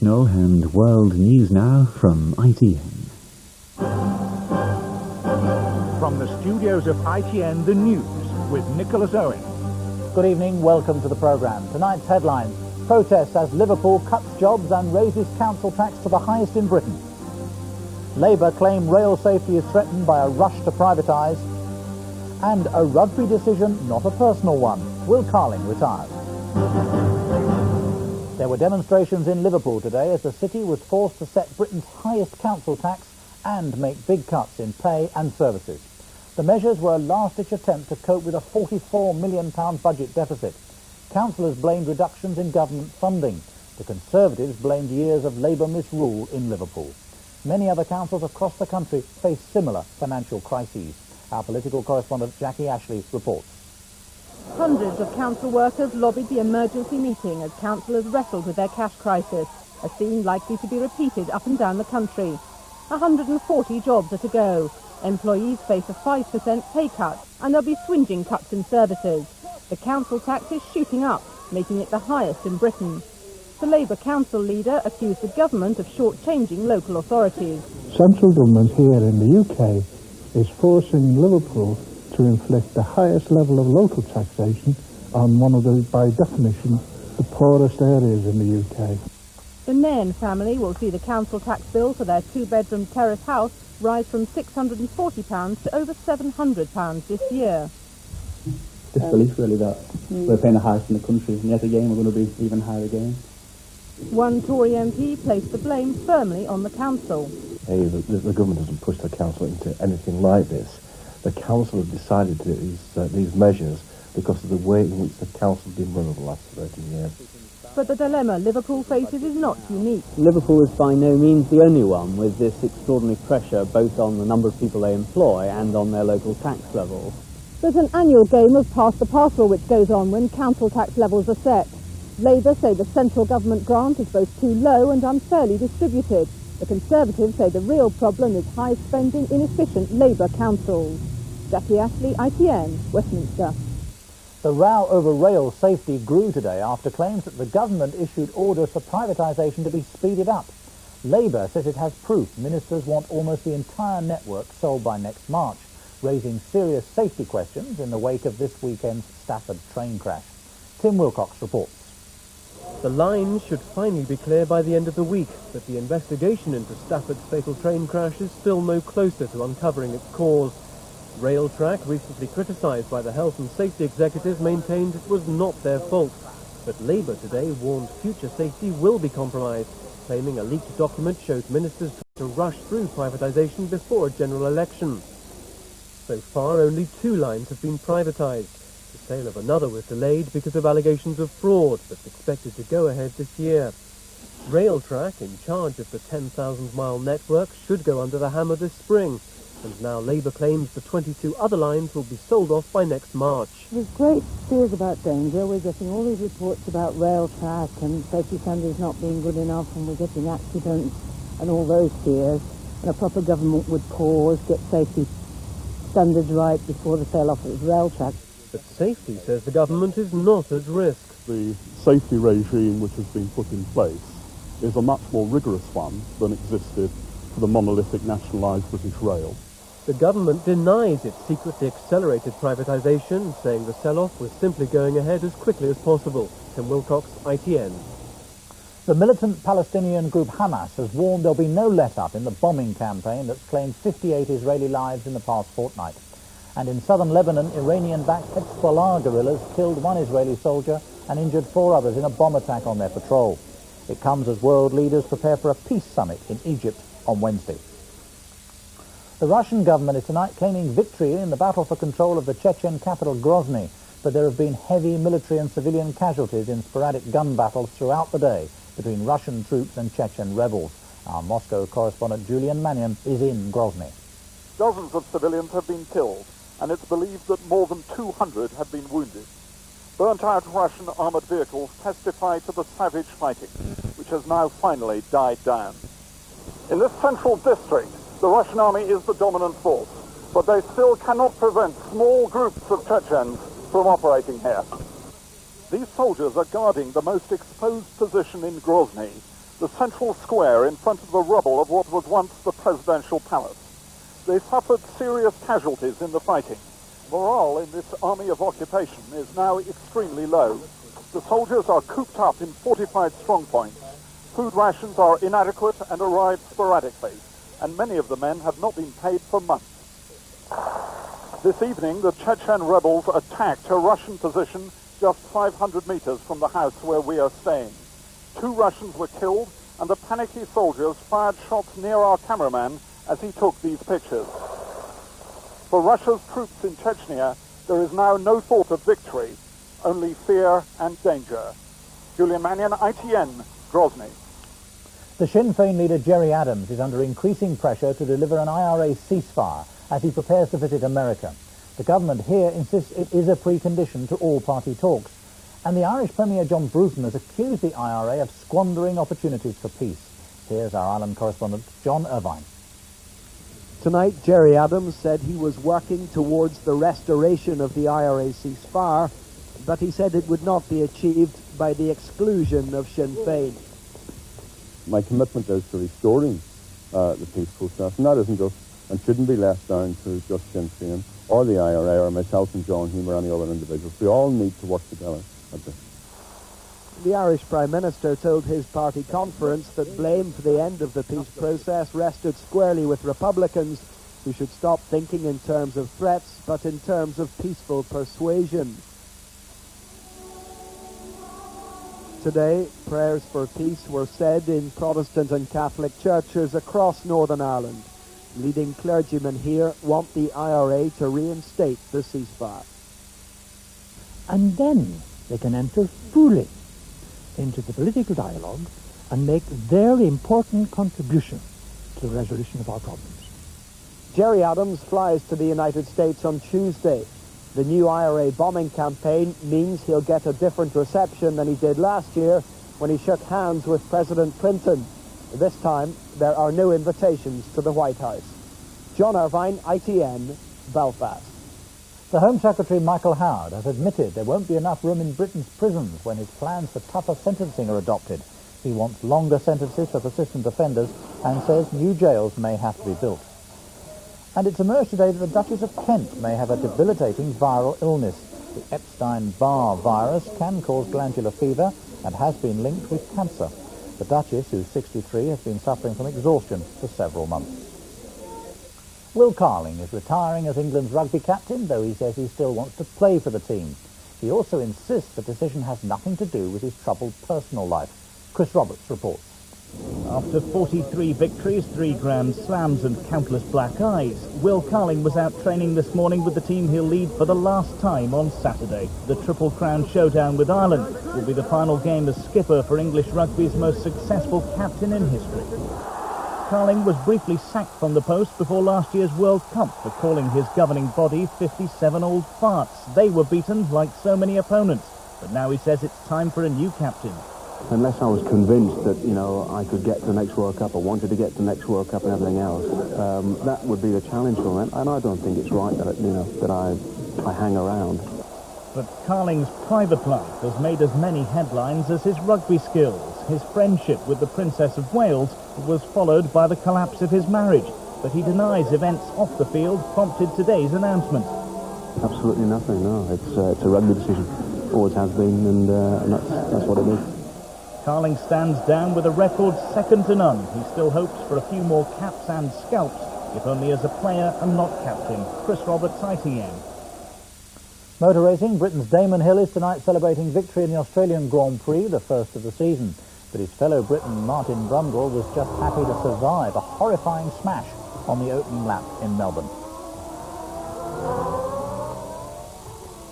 National and world news now from ITN. From the studios of ITN, the news with Nicholas Owen. Good evening, welcome to the programme. Tonight's headlines: protests as Liverpool cuts jobs and raises council tax to the highest in Britain. Labour claim rail safety is threatened by a rush to privatise. And a rugby decision, not a personal one. Will Carling retires. There were demonstrations in Liverpool today as the city was forced to set Britain's highest council tax and make big cuts in pay and services. The measures were a last-ditch attempt to cope with a £44 million budget deficit. Councillors blamed reductions in government funding. The Conservatives blamed years of Labour misrule in Liverpool. Many other councils across the country face similar financial crises. Our political correspondent Jackie Ashley reports. Hundreds of council workers lobbied the emergency meeting as councillors wrestled with their cash crisis, a scene likely to be repeated up and down the country. 140 jobs are to go. Employees face a 5% pay cut, and there'll be swinging cuts in services. The council tax is shooting up, making it the highest in Britain. The Labour council leader accused the government of shortchanging local authorities. Central government here in the UK is forcing Liverpool to inflict the highest level of local taxation on one of the, by definition, the poorest areas in the UK. The Nairn family will see the council tax bill for their two-bedroom terrace house rise from £640 to over £700 this year. Disbelief, really, that we're paying the highest in the country, and yet again we're going to be even higher again. One Tory MP placed the blame firmly on the council. The government doesn't push the council into anything like this. The council have decided these measures because of the way in which the council has been run over the last 13 years. But the dilemma Liverpool faces is not unique. Liverpool is by no means the only one with this extraordinary pressure both on the number of people they employ and on their local tax levels. There's an annual game of pass the parcel which goes on when council tax levels are set. Labour say the central government grant is both too low and unfairly distributed. The Conservatives say the real problem is high-spending, inefficient Labour councils. Jackie Ashley, ITN, Westminster. The row over rail safety grew today after claims that the government issued orders for privatisation to be speeded up. Labour says it has proof ministers want almost the entire network sold by next March, raising serious safety questions in the wake of this weekend's Stafford train crash. Tim Wilcox reports. The line should finally be clear by the end of the week, but the investigation into Stafford's fatal train crash is still no closer to uncovering its cause. Railtrack, recently criticised by the Health and Safety Executive, maintained it was not their fault. But Labour today warned future safety will be compromised, claiming a leaked document shows ministers trying to rush through privatisation before a general election. So far, only 2 lines have been privatised. The sale of another was delayed because of allegations of fraud, but expected to go ahead this year. Railtrack, in charge of the 10,000-mile network, should go under the hammer this spring. And now Labour claims the 22 other lines will be sold off by next March. There's great fears about danger. We're getting all these reports about rail track and safety standards not being good enough, and we're getting accidents and all those fears. And a proper government would pause, get safety standards right before the sale off of rail track. But safety, says the government, is not at risk. The safety regime which has been put in place is a much more rigorous one than existed for the monolithic nationalised British Rail. The government denies it secretly accelerated privatisation, saying the sell-off was simply going ahead as quickly as possible. Tim Wilcox, ITN. The militant Palestinian group Hamas has warned there'll be no let-up in the bombing campaign that's claimed 58 Israeli lives in the past fortnight. And in southern Lebanon, Iranian-backed Hezbollah guerrillas killed 1 Israeli soldier and injured 4 others in a bomb attack on their patrol. It comes as world leaders prepare for a peace summit in Egypt on Wednesday. The Russian government is tonight claiming victory in the battle for control of the Chechen capital Grozny, but there have been heavy military and civilian casualties in sporadic gun battles throughout the day between Russian troops and Chechen rebels. Our Moscow correspondent Julian Mannion is in Grozny. Dozens of civilians have been killed, and it's believed that more than 200 have been wounded. Burnt-out Russian armoured vehicles testify to the savage fighting, which has now finally died down. In this central district, the Russian army is the dominant force, but they still cannot prevent small groups of Chechens from operating here. These soldiers are guarding the most exposed position in Grozny, the central square in front of the rubble of what was once the presidential palace. They suffered serious casualties in the fighting. Morale in this army of occupation is now extremely low. The soldiers are cooped up in fortified strongpoints. Food rations are inadequate and arrive sporadically, and many of the men have not been paid for months. This evening, the Chechen rebels attacked a Russian position just 500 meters from the house where we are staying. 2 Russians were killed, and the panicky soldiers fired shots near our cameraman as he took these pictures. For Russia's troops in Chechnya, there is now no thought of victory, only fear and danger. Julian Mannion, ITN, Grozny. The Sinn Féin leader Gerry Adams is under increasing pressure to deliver an IRA ceasefire as he prepares to visit America. The government here insists it is a precondition to all party talks. And the Irish Premier John Bruton has accused the IRA of squandering opportunities for peace. Here's our Ireland correspondent, John Irvine. Tonight, Gerry Adams said he was working towards the restoration of the IRA ceasefire, but he said it would not be achieved by the exclusion of Sinn Féin. My commitment is to restoring the peace process, and that isn't just and shouldn't be left down to just Sinn Féin or the IRA or myself and John Hume or any other individuals. We all need to work together at this. The Irish Prime Minister told his party conference that blame for the end of the peace process rested squarely with Republicans, who should stop thinking in terms of threats but in terms of peaceful persuasion. Today, prayers for peace were said in Protestant and Catholic churches across Northern Ireland. Leading clergymen here want the IRA to reinstate the ceasefire. And then they can enter fully into the political dialogue and make their important contribution to the resolution of our problems. Gerry Adams flies to the United States on Tuesday. The new IRA bombing campaign means he'll get a different reception than he did last year when he shook hands with President Clinton. This time, there are no invitations to the White House. John Irvine, ITN, Belfast. The Home Secretary Michael Howard has admitted there won't be enough room in Britain's prisons when his plans for tougher sentencing are adopted. He wants longer sentences for persistent offenders and says new jails may have to be built. And it's emerged today that the Duchess of Kent may have a debilitating viral illness. The Epstein-Barr virus can cause glandular fever and has been linked with cancer. The Duchess, who's 63, has been suffering from exhaustion for several months. Will Carling is retiring as England's rugby captain, though he says he still wants to play for the team. He also insists the decision has nothing to do with his troubled personal life. Chris Roberts reports. After 43 victories, 3 Grand Slams and countless black eyes, Will Carling was out training this morning with the team he'll lead for the last time on Saturday. The Triple Crown showdown with Ireland will be the final game as skipper for English rugby's most successful captain in history. Carling was briefly sacked from the post before last year's World Cup for calling his governing body 57 old farts. They were beaten like so many opponents, but now he says it's time for a new captain. Unless I was convinced that, I could get to the next World Cup or wanted to get to the next World Cup and everything else, that would be the challenge for me. And I don't think it's right that, that I hang around. But Carling's private life has made as many headlines as his rugby skills. His friendship with the Princess of Wales was followed by the collapse of his marriage, but he denies events off the field prompted today's announcement. Absolutely nothing, no. It's a rugby decision. Always has been, and that's what it is. Carling stands down with a record second to none. He still hopes for a few more caps and scalps, if only as a player and not captain. Chris Roberts, ITN. Motor racing, Britain's Damon Hill is tonight celebrating victory in the Australian Grand Prix, the first of the season. But his fellow Briton Martin Brundle was just happy to survive a horrifying smash on the opening lap in Melbourne.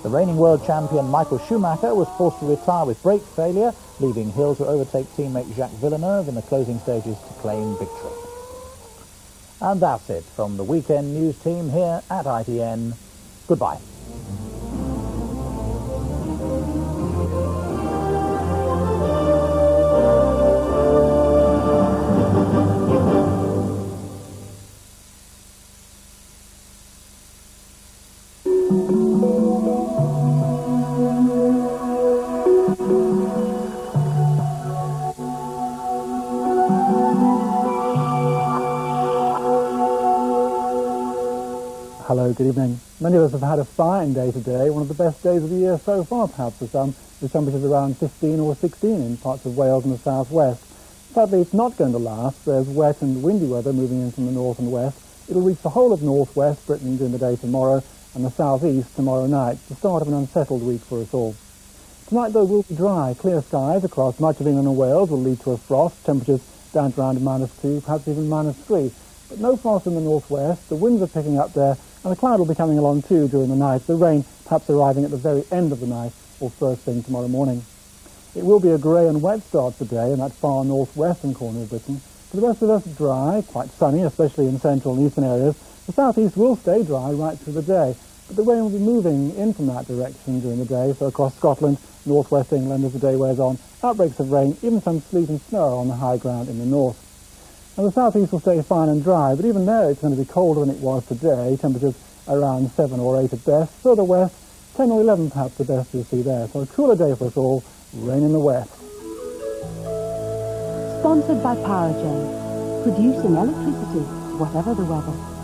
The reigning world champion Michael Schumacher was forced to retire with brake failure, leaving Hill to overtake teammate Jacques Villeneuve in the closing stages to claim victory. And that's it from the Weekend News team here at ITN. Goodbye. Hello, good evening. Many of us have had a fine day today, one of the best days of the year so far, perhaps for some, with temperatures around 15 or 16 in parts of Wales and the southwest. Sadly, it's not going to last. There's wet and windy weather moving in from the north and west. It'll reach the whole of northwest Britain during the day tomorrow and the southeast tomorrow night, the start of an unsettled week for us all. Tonight, though, will be dry. Clear skies across much of England and Wales will lead to a frost, temperatures down to around -2, perhaps even -3. But no frost in the northwest. The winds are picking up there, and the cloud will be coming along too during the night, the rain perhaps arriving at the very end of the night or first thing tomorrow morning. It will be a grey and wet start for the day in that far northwestern corner of Britain. For the rest of us, dry, quite sunny, especially in central and eastern areas. The southeast will stay dry right through the day, but the rain will be moving in from that direction during the day, so across Scotland, northwest England as the day wears on, outbreaks of rain, even some sleet and snow on the high ground in the north. Now the southeast will stay fine and dry, but even there it's going to be colder than it was today, temperatures around 7 or 8 at best. Further west, 10 or 11 perhaps the best you'll see there. So a cooler day for us all, rain in the west. Sponsored by Powergen, producing electricity, whatever the weather.